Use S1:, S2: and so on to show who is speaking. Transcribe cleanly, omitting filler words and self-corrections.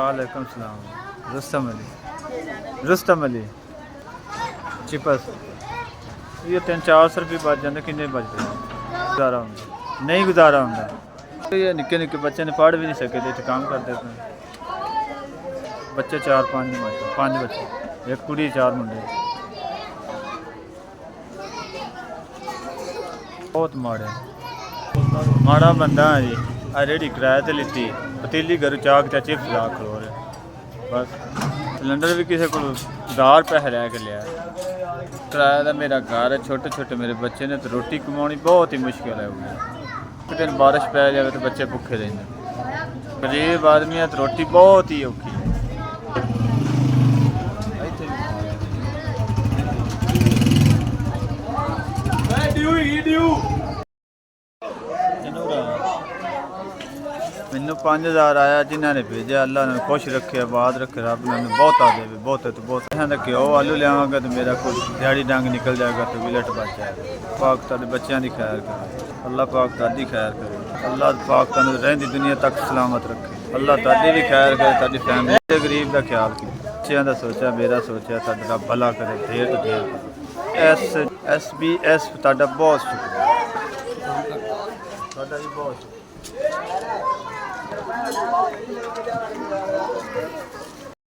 S1: वालेकुम सलाम। रुस्तम अली चिपस ये 300-400 रुपये बच जाते किन्ने बचते गुजारा होंगे नहीं गुजारा होंगे। ये निक्के निक्के बच्चे ने पढ़ भी नहीं सके थे काम करते थे बच्चे 4-5 बच्चे एक कुड़ी 4 मुंडे बहुत माड़ा बंदा है जी। आ रेडी किराए ते लिती पतीली घर चाक त्या चिप्स ला खलो रहे बस सिलेंडर भी किसी को उधार पैसे लैके लिया किराया का मेरा घर है छोटे छोटे मेरे बच्चे ने तो रोटी कमानी बहुत ही मुश्किल है। एक दिन बारिश पै जाए तो बच्चे भुखे रहते गरीब आदमी है तो रोटी बहुत ही औखी है। मैनू 5000 आया जिन्होंने भेजा अल्लाह ने खुश रखे आबाद रखे रब ने बहुत आ जाए बहुत है तो बहुत घ्यो आलू लियावगा तो मेरा कोई दिहाड़ी डंग निकल जाएगा तो विलट बच जाएगा। पाक तेरे बच्चों की खैर करे अल्लाह पाक तादी खैर करे अल्लाह पाक तेन रही दुनिया तक सलामत रखे अल्लाह तादी भी खैर करे तादी फैमिली गरीब का ख्याल करे बच्चों का सोचा मेरा सोचा ताड़ा भला करे ढेर तो ढेर SBS ताड़ा बहुत शुक्रिया ताड़ा भी बहुत शुक्रिया।